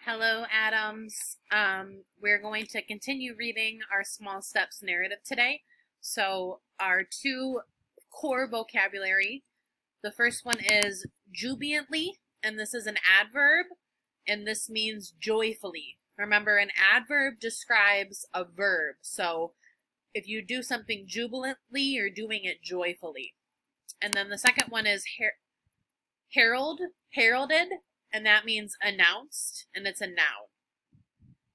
Hello, Adams. We're going to continue reading our Small Steps narrative today. So, our two core vocabulary. The first one is jubilantly, and this is an adverb, and this means joyfully. Remember, an adverb describes a verb. So, if you do something jubilantly, you're doing it joyfully. And then the second one is heralded, and that means announced, and it's a noun.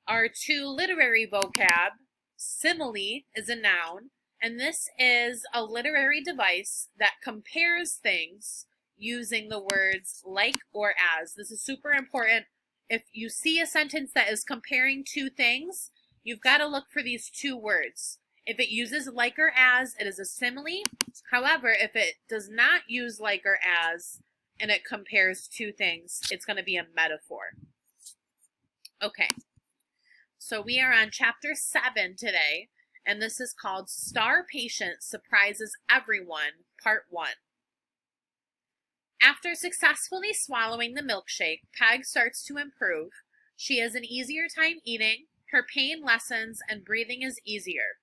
Our two literary vocab, simile is a noun, and this is a literary device that compares things using the words like or as. This is super important. If you see a sentence that is comparing two things, you've got to look for these two words. If it uses like or as, it is a simile. However, if it does not use like or as, and it compares two things, it's going to be a metaphor. Okay, so we are on chapter 7 today, and this is called Star Patient Surprises Everyone, Part 1. After successfully swallowing the milkshake, Peg starts to improve. She has an easier time eating, her pain lessens, and breathing is easier.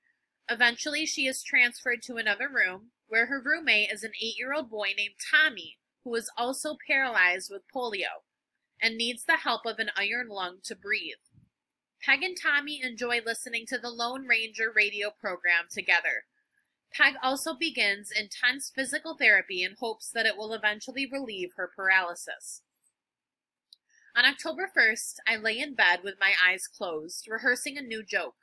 Eventually, she is transferred to another room, where her roommate is an 8-year-old boy named Tommy, who is also paralyzed with polio and needs the help of an iron lung to breathe. Peg and Tommy enjoy listening to the Lone Ranger radio program together. Peg also begins intense physical therapy in hopes that it will eventually relieve her paralysis. On October 1st, I lay in bed with my eyes closed, rehearsing a new joke.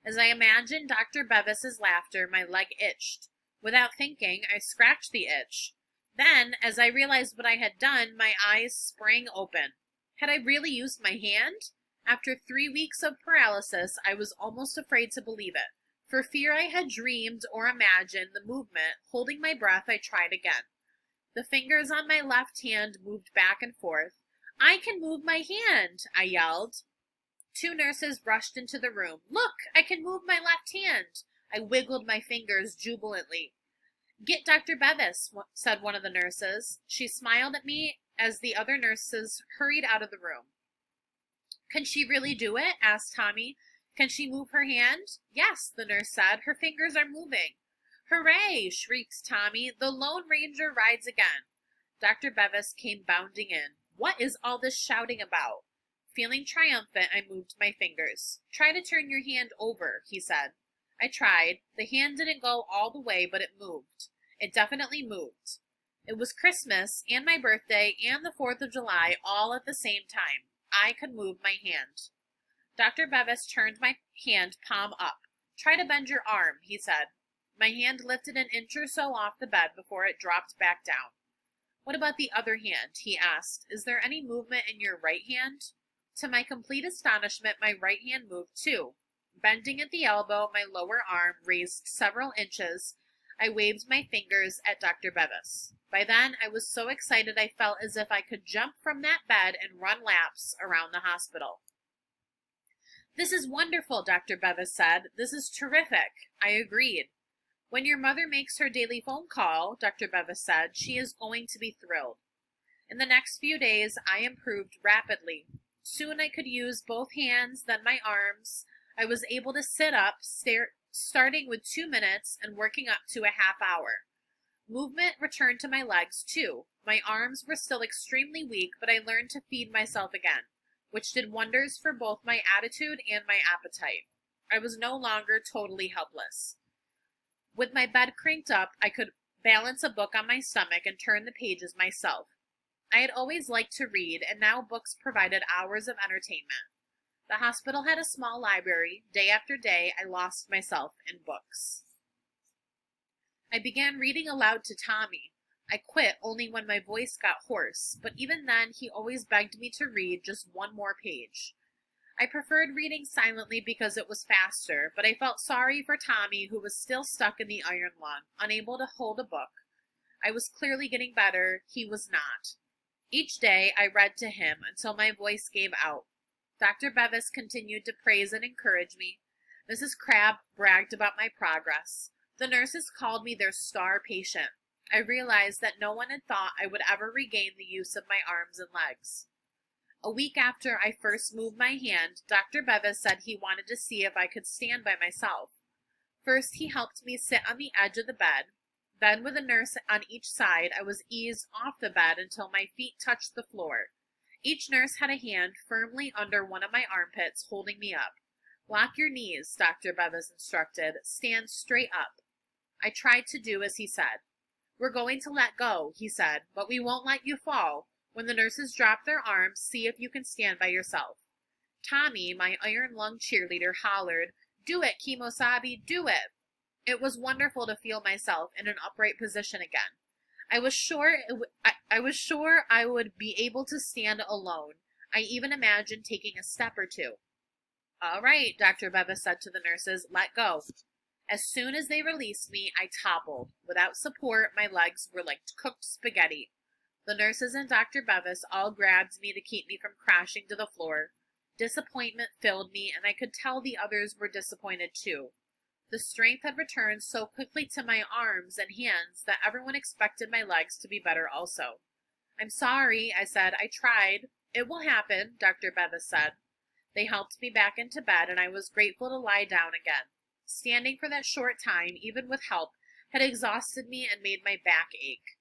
As I imagined Dr. Bevis's laughter, my leg itched. Without thinking, I scratched the itch. Then, as I realized what I had done, my eyes sprang open. Had I really used my hand? After 3 weeks of paralysis, I was almost afraid to believe it. For fear I had dreamed or imagined the movement, holding my breath, I tried again. The fingers on my left hand moved back and forth. "I can move my hand," I yelled. 2 nurses rushed into the room. "Look, I can move my left hand." I wiggled my fingers jubilantly. "Get Dr. Bevis," said one of the nurses. She smiled at me as the other nurses hurried out of the room. "Can she really do it?" asked Tommy. "Can she move her hand?" "Yes," the nurse said. "Her fingers are moving." "Hooray!" shrieked Tommy. "The Lone Ranger rides again." Dr. Bevis came bounding in. "What is all this shouting about?" Feeling triumphant, I moved my fingers. "Try to turn your hand over," he said. I tried. The hand didn't go all the way, but it moved. It definitely moved. It was Christmas and my birthday and the 4th of July all at the same time. I could move my hand. Dr. Bevis turned my hand palm up. "Try to bend your arm," he said. My hand lifted an inch or so off the bed before it dropped back down. "What about the other hand?" he asked. "Is there any movement in your right hand?" To my complete astonishment, my right hand moved too. Bending at the elbow, my lower arm raised several inches. I waved my fingers at Dr. Bevis. By then, I was so excited I felt as if I could jump from that bed and run laps around the hospital. "This is wonderful," Dr. Bevis said. "This is terrific." I agreed. "When your mother makes her daily phone call," Dr. Bevis said, "she is going to be thrilled." In the next few days, I improved rapidly. Soon I could use both hands, then my arms. I was able to sit up, starting with 2 minutes and working up to a half hour. Movement returned to my legs, too. My arms were still extremely weak, but I learned to feed myself again, which did wonders for both my attitude and my appetite. I was no longer totally helpless. With my bed cranked up, I could balance a book on my stomach and turn the pages myself. I had always liked to read, and now books provided hours of entertainment. The hospital had a small library. Day after day, I lost myself in books. I began reading aloud to Tommy. I quit only when my voice got hoarse, but even then he always begged me to read just one more page. I preferred reading silently because it was faster, but I felt sorry for Tommy, who was still stuck in the iron lung, unable to hold a book. I was clearly getting better. He was not. Each day I read to him until my voice gave out. Dr. Bevis continued to praise and encourage me. Mrs. Crabb bragged about my progress. The nurses called me their star patient. I realized that no one had thought I would ever regain the use of my arms and legs. A week after I first moved my hand, Dr. Bevis said he wanted to see if I could stand by myself. First, he helped me sit on the edge of the bed. Then, with a nurse on each side, I was eased off the bed until my feet touched the floor. Each nurse had a hand firmly under one of my armpits, holding me up. Lock your knees, Dr. Bevis instructed. Stand straight up. I tried to do as he said. We're going to let go, he said, but we won't let you fall. When the nurses drop their arms, see if you can stand by yourself. Tommy, my iron lung cheerleader, hollered, Do it, Kimosabi, do it. It was wonderful to feel myself in an upright position again. I was sure I would be able to stand alone. I even imagined taking a step or two. All right, Dr. Bevis said to the nurses, let go. As soon as they released me, I toppled. Without support, my legs were like cooked spaghetti. The nurses and Dr. Bevis all grabbed me to keep me from crashing to the floor. Disappointment filled me, and I could tell the others were disappointed too. The strength had returned so quickly to my arms and hands that everyone expected my legs to be better also. I'm sorry, I said. I tried. It will happen, Dr. Bevis said. They helped me back into bed, and I was grateful to lie down again. Standing for that short time, even with help, had exhausted me and made my back ache.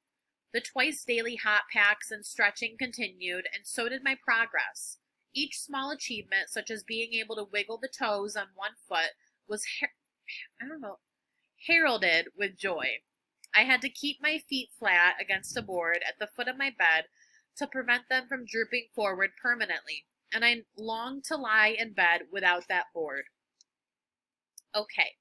The twice daily hot packs and stretching continued, and so did my progress. Each small achievement, such as being able to wiggle the toes on one foot, was heralded with joy. I had to keep my feet flat against a board at the foot of my bed to prevent them from drooping forward permanently, and I longed to lie in bed without that board. Okay.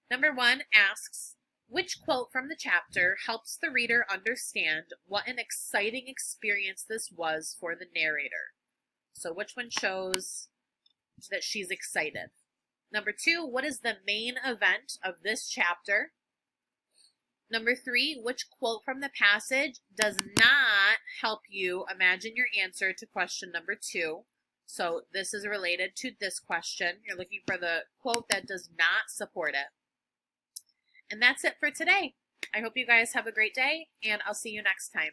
Number 1 asks, which quote from the chapter helps the reader understand what an exciting experience this was for the narrator? So which one shows that she's excited? Number 2, what is the main event of this chapter? Number 3, which quote from the passage does not help you imagine your answer to question number 2? So this is related to this question. You're looking for the quote that does not support it. And that's it for today. I hope you guys have a great day, and I'll see you next time.